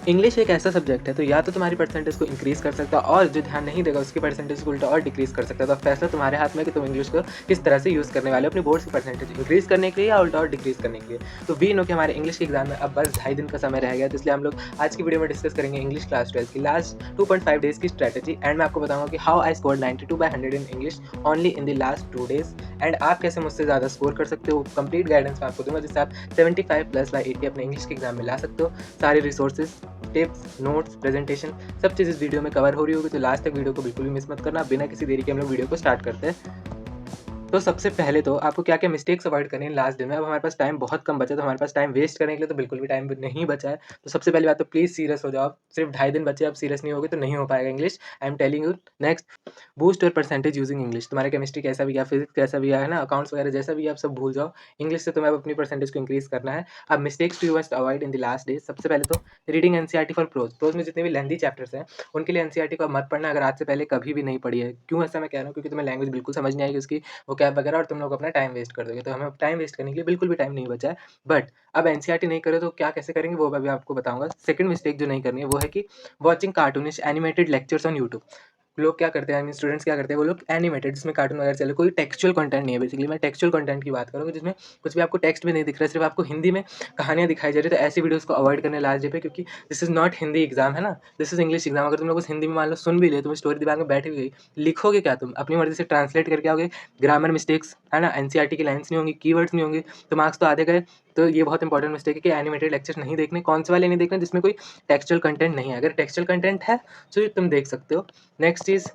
English एक ऐसा subject है तो या तो तुम्हारी परसेंटेज को इंक्रीज़ कर सकता है और जो ध्यान नहीं देगा उसकी परसेंटेज को उल्टा और डिक्रीज़ कर सकता है। तो फैसला तुम्हारे हाथ में है कि तुम इंग्लिश को किस तरह से यूज़ करने वाले हो अपनी बोर्ड्स की परसेंटेज इंक्रीज़ करने के लिए या उल्टा और डिक्रीज़ करने के लिए। तो वी नो कि हमारे इंग्लिश के एग्जाम में अब बस 2.5 दिन का समय रह गया, तो इसलिए हम लोग आज की वीडियो में डिस्कस करेंगे इंग्लिश क्लास 12 की लास्ट 2.5 डेज़ की स्ट्रैटेजी एंड मैं आपको बताऊंगा कि how I score 92/100 in English only in the last 2 days and आप कैसे मुझसे ज़्यादा स्कोर कर सकते हो। कंप्लीट गाइडेंस मैं आपको दूंगा जिससे आप 75+/80 अपने इंग्लिश के एग्जाम में ला सकते हो। सारे रिसोर्सेज, टिप्स, नोट्स, प्रेजेंटेशन सब चीज़ इस वीडियो में कवर हो रही होगी, तो लास्ट तक वीडियो को बिल्कुल भी मिस मत करना। बिना किसी देरी के हम लोग वीडियो को स्टार्ट करते हैं। तो सबसे पहले तो आपको क्या-क्या मिस्टेक्स अवॉइड करनी है लास्ट डे में। अब हमारे पास टाइम बहुत कम बचा है, तो हमारे पास टाइम वेस्ट करने के लिए तो बिल्कुल भी टाइम नहीं बचा है। तो सबसे पहली बात तो प्लीज़ सीरियस हो जाओ आप। सिर्फ 2.5 दिन बचे, आप सीरियस नहीं होगे तो नहीं हो पाएगा English. I am telling you. Next, boost your percentage using English. तुम्हारा केमिस्ट्री कैसा भी गया, फिजिक्स कैसा भी गया है ना, अकाउंट्स वगैरह जैसा भी है, आप सब भूल जाओ। इंग्लिश से तुम्हें अब अपनी परसेंटेज को इंक्रीज़ करना है। अब mistakes two you must avoid in the last days. सबसे पहले तो reading NCERT for prose. Prose में जितने भी लेंथी चैप्टर्स हैं, उनके लिए एनसीईआरटी को अब मत पढ़ना अगर आज से पहले कभी भी नहीं पढ़ी है। क्यों ऐसा मैं कह रहा हूँ? क्योंकि तुम्हें लैंग्वेज बिल्कुल समझ नहीं आएगी उसकी, वोकैब वगैरह, और तुम लोग अपना टाइम वेस्ट कर दोगे। तो हमें टाइम वेस्ट करने के लिए बिल्कुल भी टाइम नहीं बचा है। बट अब एनसीईआरटी नहीं करे तो क्या कैसे करेंगे वो मैं अभी आपको बताऊँगा। सेकंड मिस्टेक जो नहीं करनी है वो है कि watching cartoonish animated lectures on YouTube. लोग क्या करते हैं, आई मीन स्टूडेंट्स क्या करते हैं, वो लोग एनिमेटेड जिसमें कार्टून वगैरह चले, कोई टेक्सचुअल कंटेंट नहीं है। बेसिकली मैं टेक्सचुअल कंटेंट की बात करूँगा जिसमें कुछ भी आपको टेक्स्ट भी नहीं दिख रहा है, सिर्फ आपको हिंदी में कहानियाँ दिखाई जा रही है। तो ऐसी वीडियोज़ को अवॉइड करने लास्ट डे पे, क्योंकि this is not Hindi exam, है ना, दिस इज़ इंग्लिश एग्जाम। अगर तुम लोग उस हिंदी में मान लो सुन भी ले, तुम्हें स्टोरी दिमाग में बैठ भी गई, लिखोगे क्या तुम? अपनी मर्ज़ी से ट्रांसलेट करके आओगे, ग्रामर मिस्टेक्स, है ना, एनसीईआरटी की लाइन्स नहीं होंगी, कीवर्ड्स नहीं होंगे, तो मार्क्स तो आधे गए। तो ये बहुत इंपॉर्टेंट मिस्टेक है कि एनिमेटेड लेक्चर्स नहीं देखने। कौन से वाले नहीं देखने? जिसमें कोई टेक्सचुअल कंटेंट नहीं है। अगर टेक्सचुअल कंटेंट है तो तुम देख सकते हो। Next cheese,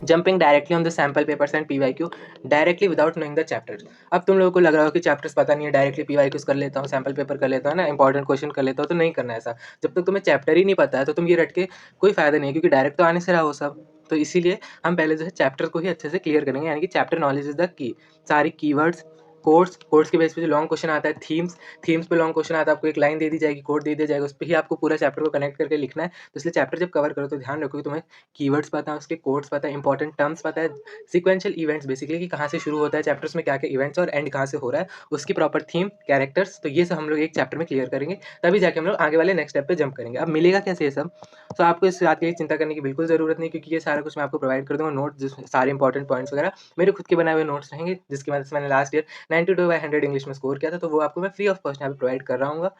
jumping directly on the sample papers and PYQ directly without knowing the chapters. अब तुम लोगों को लग रहा हो कि चैप्टर्स पता नहीं है, डायरेक्टली पीवाईक्यूज कर लेता हूँ, सैम्पल पेपर कर लेता हूँ ना, इंपॉर्टेंट क्वेश्चन कर लेता हूँ, तो नहीं करना है ऐसा। जब तक तुम्हें चैप्टर ही नहीं पता है तो तुम ये रट के कोई फायदा नहीं है, क्योंकि डायरेक्ट तो आने से रहा वो सब। तो इसीलिए हम पहले जो है चैप्टर को ही अच्छे से क्लियर करेंगे, यानी कि chapter knowledge is the key. सारी कीवर्ड्स, कोड्स के बेस पे जो लॉन्ग क्वेश्चन आता है, थीम्स पे लॉन्ग क्वेश्चन आता है, आपको एक लाइन दे दी जाएगी, कोड दे दिया जाएगा, उस पे ही आपको पूरा चैप्टर को कनेक्ट करके लिखना है। तो इसलिए चैप्टर जब कवर करो तो ध्यान रखो कि तुम्हें कीवर्ड्स पता है, उसके कोड्स पता है, इंपॉर्टेंट टर्म्स पता है, सीक्वेंशियल इवेंट्स बेसिकली कि कहाँ से शुरू होता है चैप्टर्स में, क्या-क्या इवेंट्स और एंड कहाँ से हो रहा है, उसकी प्रॉपर थीम, कैरेक्टर्स। तो ये सब हम लोग एक चैप्टर में क्लियर करेंगे, तभी जाके हम लोग आगे वाले नेक्स्ट स्टेप पे जंप करेंगे। अब मिलेगा कैसे ये सब? तो आपको इस बात के लिए चिंता करने की बिल्कुल ज़रूरत नहीं, क्योंकि ये सारा कुछ मैं आपको प्रोवाइड कर दूँगा। नोट्स जिसमें सारे इंपॉर्टेंट पॉइंट्स वगैरह मेरे खुद के बनाए हुए नोट्स रहेंगे, जिसकी मदद से मैंने लास्ट ईयर 92/100 इंग्लिश में स्कोर किया था, तो वो आपको मैं फ्री ऑफ कॉस्ट यहाँ पे प्रोवाइड कर रहा हूँ।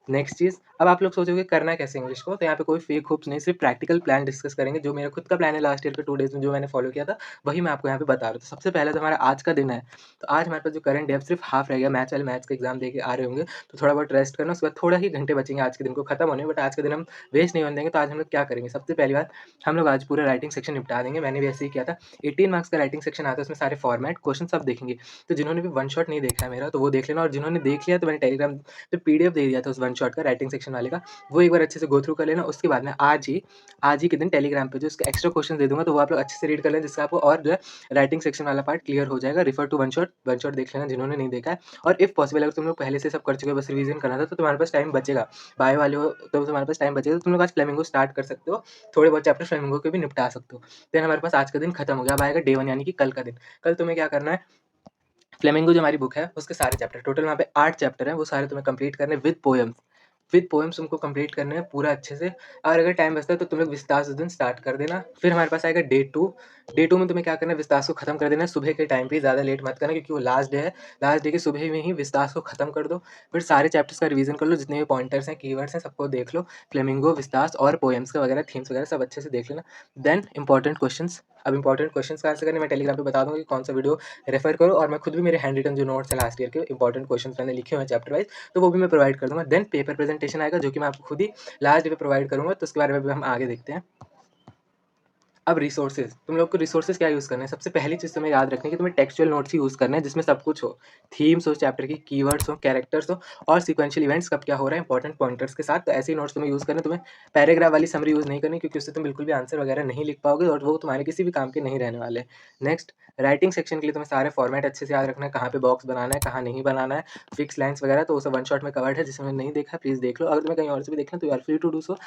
नेक्स्ट चीज़, अब आप लोग सोचोगे करना कैसे इंग्लिश को, तो यहाँ पे कोई फेक होप्स नहीं, सिर्फ प्रैक्टिकल प्लान डिस्कस करेंगे। जो मेरा खुद का प्लान है लास्ट ईयर के 2 डेज़ में जो मैंने फॉलो किया था, वही मैं आपको यहाँ पे बता रहा हूँ। तो सबसे पहले तो हमारा आज का दिन है, तो आज हमारे पास जो करंट है अब सिर्फ हाफ रह गया। मैथ्स का एग्जाम देके आ रहे होंगे, तो थोड़ा बहुत रेस्ट करना, उसके बाद थोड़ा ही घंटे बचेंगे आज के दिन को खत्म होने में, बट आज का दिन हम वेस्ट नहीं होने देंगे। तो आज हम लोग क्या करेंगे, सबसे पहली बात, हम लोग आज पूरा राइटिंग सेक्शन निपटा देंगे। मैंने भी ऐसे ही किया था। 18 मार्क्स का राइटिंग सेक्शन आता है, उसमें सारे फॉर्मेट क्वेश्चन सब देखेंगे। तो जिन्होंने भी वन शॉट नहीं देखा है मेरा, तो वो देख लेना, और जिन्होंने देख लिया तो मैंने टेलीग्राम पे पीडीएफ दे दिया था उस वन शॉट का, राइटिंग सेक्शन वाले का, वो एक बार अच्छे से गो थ्रू कर लेना। उसके बाद में आज ही के दिन टेलीग्राम पे जो इसके एक्स्ट्रा क्वेश्चन दे दूँगा, तो वो आप लोग अच्छे से रीड कर लें, जिससे आपको और जो है राइटिंग सेक्शन वाला पार्ट क्लियर हो जाएगा। रिफर टू वन शॉट देख लेना जिन्होंने नहीं देखा है। और इफ पॉसिबल अगर तुम लोग पहले से सब कर चुके हो, बस रिवीजन करना था, तो तुम्हारे पास टाइम बचेगा। बायो वाले हो तो तुम्हारे पास टाइम बचेगा, तो तुम लोग आज फ्लेमिंगो स्टार्ट कर सकते हो। थोड़े बहुत चैप्टर फ्लेमिंगो के भी निपटा सकते हो। देन हमारे पास आज का दिन खत्म हो गया। अब आएगा डे 1 यानी कि कल का दिन। कल तुम्हें क्या करना है, फ्लेमिंगो जो हमारी बुक है उसके सारे चैप्टर, टोटल वहाँ पे 8 चैप्टर हैं, वो सारे तुम्हें कंप्लीट करने विद पोएम्स तुमको कंप्लीट करने हैं पूरा अच्छे से। और अगर टाइम बचता है तो तुम लोग विस्तार उस दिन स्टार्ट कर देना। फिर हमारे पास आएगा डे 2 में तुम्हें क्या करना है, विस्तार को खत्म कर देना है सुबह के टाइम पे, ज़्यादा लेट मत करना, क्योंकि वो लास्ट डे है। लास्ट डे के सुबह में ही विस्तार को खत्म कर दो। फिर सारे चैप्टर्स का रिवीजन कर लो, जितने भी पॉइंटर्स हैं, कीवर्ड्स हैं, सबको देख लो। फ्लेमिंगो, विस्तार और पोएम्स का वगैरह, थीम्स वगैरह सब अच्छे से देख लेना। Then important questions. अब इंपॉर्टेंट क्वेश्चंस कहाँ से करने, मैं टेलीग्राम पे बता दूँगा कि कौन सा वीडियो रेफर करो, और मैं खुद भी मेरे हैंड रिटन जो नोट्स हैं लास्ट ईयर के इंपॉर्टेंट क्वेश्चंस मैंने लिखे हुए हैं चैप्टर वाइज, तो वो भी मैं प्रोवाइड कर दूँगा। देन पेपर प्रेजेंटेशन आएगा, जो कि मैं आपको खुद ही लास्ट डे पे प्रोवाइड करूँगा, तो उसके बारे में भी हम आगे देखते हैं। अब रिसोर्सेज, तुम लोग को रिसोर्सेज क्या यूज़ करना है, सबसे पहली चीज़ तुम्हें याद रखनी है कि तुम्हें टेक्सचुअल नोट्स ही यूज़ करना है, जिसमें सब कुछ हो, थीम्स हो चैप्टर की, कीवर्ड्स हो, कैरेक्टर्स हो, और सीक्वेंशियल इवेंट्स कब क्या हो रहा है इंपॉर्टेंट पॉइंटर्स के साथ। तो ऐसे ही नोट्स तुम्हें यूज़ करना है। तुम्हें पैराग्राफ वाली समरी यूज़ नहीं करनी, क्योंकि उससे तुम बिल्कुल भी आंसर वगैरह नहीं लिख पाओगे, और वो तुम्हारे किसी भी काम के नहीं रहने वाले। नेक्स्ट, राइटिंग सेक्शन के लिए तुम्हें सारे फॉर्मेट अच्छे से याद रखना है, कहाँ पे बॉक्स बनाना है, कहाँ नहीं बनाना है, फिक्स लाइन्स वगैरह, तो वो सब वन शॉट में कवर्ड है। जिसमें नहीं देखा प्लीज़ देख लो, अगर तुम्हें कहीं और से भी देखना तो you are free to do so.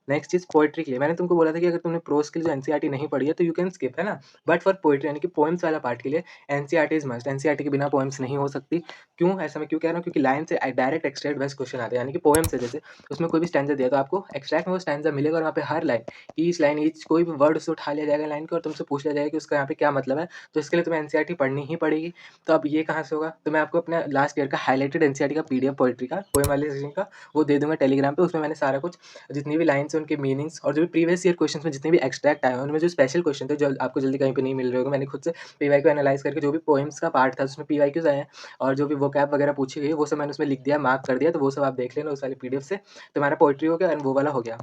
Next चीज़, पोएट्री के लिए मैंने तुमको बोला था कि अगर तुमने प्रोज के लिए जो एनसीईआरटी नहीं पढ़ी है तो यू कैन स्किप, है ना। बट फॉर पोएट्री यानी कि पोएम्स वाला पार्ट के लिए एनसीईआरटी इज मस्ट। एनसीईआरटी के बिना पोएम्स नहीं हो सकती। क्यों ऐसा मैं क्यों कह रहा हूँ? क्योंकि लाइन से डायरेक्ट एक्सट्रैक्ट बेस्ट क्वेश्चन आते हैं, यानी कि पोएम से जैसे उसमें कोई भी स्टैंजा दिया तो आपको एक्सट्रैक्ट में वो स्टैंजा मिलेगा और वहाँ पे हर लाइन ईच कोई भी वर्ड उससे उठा लिया जाएगा लाइन को और तुमसे पूछ लिया जाएगा कि उसका यहाँ पे क्या मतलब है। तो इसके लिए तुम्हें एनसीईआरटी पढ़नी ही पड़ेगी। तो अब ये कहाँ से होगा? तो मैं आपको अपना लास्ट ईयर का हाईलाइटेड एनसीईआरटी का पीडीएफ पोएट्री का पोएम वाले सेक्शन का वो दे दूंगा टेलीग्राम पे। उसमें मैंने सारा कुछ जितनी भी लाइन्स हैं उनके मीनिंग्स और जो भी प्रीवियस ईयर क्वेश्चन में जितने भी एक्सट्रैक्ट आए हैं उनमें जो स्पेशल क्वेश्चन थे जो आपको जल्दी कहीं पे नहीं मिल रहे होंगे, मैंने खुद से पीवाईक्यू एनालाइज करके जो भी पोएम्स का पार्ट था उसमें पीवाईक्यूज आए हैं और जो भी वोकैब वगैरह पूछी गई वो सब मैंने उसमें लिख दिया, मार्क कर दिया। तो वो सब आप देख लेना उस वाले पीडीएफ से। तो हमारा पोएट्री हो गया और वो वाला हो गया।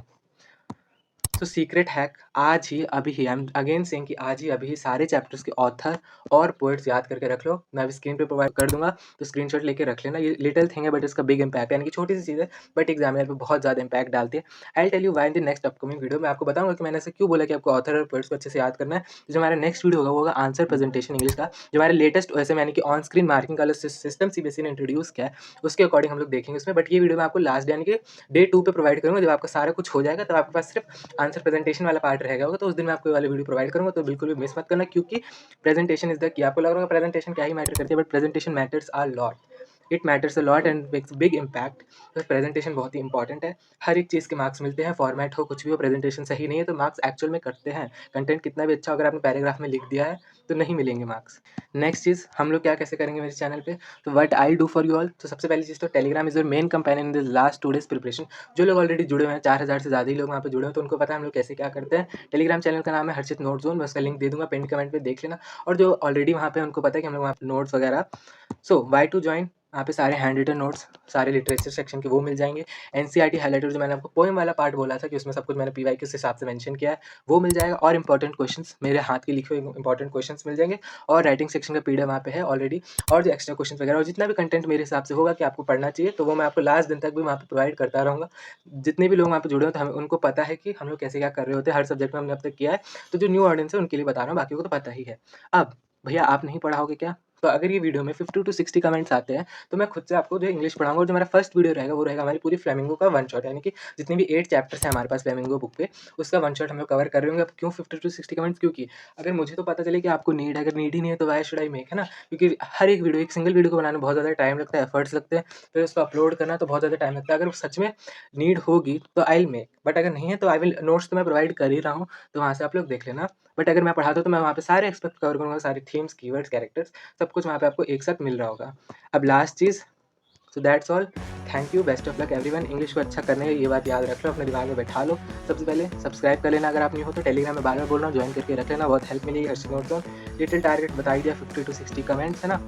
तो सीक्रेट हैक आज ही अभी ही, आई एम अगेन सेइंग कि आज ही अभी ही सारे चैप्टर्स के ऑथर और पोएट्स याद करके रख लो। मैं अभी स्क्रीन पे प्रोवाइड कर दूंगा तो स्क्रीनशॉट लेके रख लेना। ये लिटिल थिंग है बट इसका बिग इंपैक्ट, यानी कि छोटी सी चीज़ है बट एग्जामिनर पे बहुत ज़्यादा इंपैक्ट डालती है। I tell you why in the next upcoming video. मैं आपको बताऊंगा कि मैंने ऐसे क्यों बोला कि आपको ऑथर और पोएट्स को अच्छे से याद करना है। तो जो हमारा नेक्स्ट वीडियो होगा वो होगा आंसर प्रेजेंटेशन इंग्लिश का, जो हमारे लेटेस्ट वैसे यानी कि ऑन स्क्रीन मार्किंग वाला सिस्टम सीबीएसई ने इंट्रोड्यूस किया है उसके अकॉर्डिंग हम लोग देखेंगे उसमें। बट ये वीडियो मैं आपको लास्ट यानी कि डे 2 पे प्रोवाइड करूँगा। जब आपका सारा कुछ हो जाएगा तब आपके पास सिर्फ आंसर प्रेजेंटेशन वाला पार्ट रहेगा होगा, तो उस दिन मैं आपको ये वाली वीडियो प्रोवाइड करूँगा। तो बिल्कुल भी मिस मत करना क्योंकि प्रेजेंटेशन इज द की। आपको लग रहा होगा प्रेजेंटेशन क्या ही मैटर करती है, but presentation matters a lot. It matters a lot and makes big impact. तो प्रेजेंटेशन बहुत ही इंपॉर्टेंट है। हर एक चीज़ के मार्क्स मिलते हैं, फॉर्मेट हो कुछ भी हो, प्रेजेंटेशन सही नहीं है तो मार्क्स एक्चुअल में कटते हैं। कंटेंट कितना भी अच्छा अगर आपने पैराग्राफ में लिख दिया है तो नहीं मिलेंगे मार्क्स। नेक्स्ट चीज़ हम लोग क्या कैसे करेंगे मेरे चैनल पे, तो what I do for you all. तो सबसे पहली चीज़ तो Telegram is your main companion in this last 2 days preparation. जो लोग ऑलरेडी जुड़े हुए हैं 4000 से ज़्यादा ही लोग वहाँ पे जुड़े हैं तो उनको पता है हम लोग कैसे क्या करते हैं। टेलीग्राम चैनल का नाम है हर्षित नोट जोन, मैं उसका लिंक दे दूंगा पिन कमेंट पे, देख लेना। और जो ऑलरेडी वहाँ पे उनको पता है कि हम लोग वहाँ पे नोट्स वगैरह, सो वाई टू ज्वाइन, वहाँ पे सारे हैंड रिटन नोट्स सारे लिटरेचर सेक्शन के वो मिल जाएंगे। एनसीईआरटी हाइलाइटर जो मैंने आपको पोएम वाला पार्ट बोला था कि उसमें सब कुछ मैंने पीवाईक्यू के हिसाब से मेंशन किया है वो मिल जाएगा। और इंपॉर्टेंट क्वेश्चंस मेरे हाथ के लिखे हुए इंपॉर्टेंट क्वेश्चंस मिल जाएंगे और राइटिंग सेक्शन का पीडीएफ वहाँ पे है ऑलरेडी। और जो एक्स्ट्रा क्वेश्चन वगैरह और जितना भी कंटेंट मेरे हिसाब से होगा कि आपको पढ़ना चाहिए तो वो मैं आपको लास्ट दिन तक भी वहाँ पे प्रोवाइड करता रहूँगा। जितने भी लोग वहाँ पे जुड़े हो तो हमें उनको पता है कि हम लोग कैसे क्या कर रहे होते हैं, हर सब्जेक्ट में हमने अब तक किया है। तो जो न्यू ऑडियंस है उनके लिए बता रहा हूँ, बाकी को तो पता ही है। अब भैया आप नहीं पढ़ाओगे क्या? तो अगर ये वीडियो में 50 टू 60 कमेंट्स आते हैं तो मैं खुद से आपको जो इंग्लिश पढ़ाऊंगा। और जो हमारा फर्स्ट वीडियो रहेगा वो रहेगा हमारी पूरी फ्लेमिंगो का वन शॉट, यानी कि जितनी भी 8 चैप्टर्स हैं हमारे पास फ्लेमिंगो बुक पे उसका वन शॉट हम लोग कवर कर रहे होंगे। अब क्यों 50 टू 60 कमेंट्स? क्योंकि अगर मुझे तो पता चले कि आपको नीड है, अगर नीड ही नहीं है तो वाई शुड आई मेक, है ना। क्योंकि हर एक वीडियो, एक सिंगल वीडियो को बनाने में बहुत ज़्यादा टाइम लगता है, एफर्ट्स लगते हैं, फिर उसको अपलोड करना तो बहुत ज़्यादा टाइम लगता है। अगर सच में नीड होगी तो आई विल मेक, बट अगर नहीं है तो आई विल, नोट्स तो मैं प्रोवाइड कर ही रहा हूँ तो वहाँ से आप लोग देख लेना। बट अगर मैं पढ़ाता हूँ तो मैं वहाँ पे सारे एक्सपेक्ट कवर करूँगा, सारे थीम्स, कीवर्ड्स, कैरेक्टर्स, सब कुछ वहाँ पे आपको एक साथ मिल रहा होगा। अब last cheese, so that's all, thank you, best of luck everyone. English को अच्छा करने है ये बात याद रख लो, अपने दिमाग में बैठा लो। सबसे पहले सब्सक्राइब कर लेना अगर आप नहीं हो तो, टेलीग्राम में बार-बार बोल रहा हूँ ज्वाइन करके रख लेना, बहुत हेल्प मिलेगी। हर्षित नोट जोन लिटिल टारगेट बता ही दिया, 50 टू 60 कमेंट्स, है ना।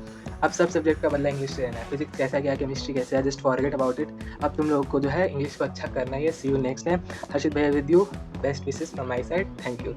अब सब सब्जेक्ट का बदला इंग्लिश से रहना है, फिजिक्स कैसा गया, केमिस्ट्री कैसा है, जस्ट फॉरगेट अबाउट इट। अब तुम लोगों को जो है इंग्लिश को अच्छा करना ही है। सी यू नेक्स्ट टाइम। हर्षित भैया with you, best wishes from my side, thank you.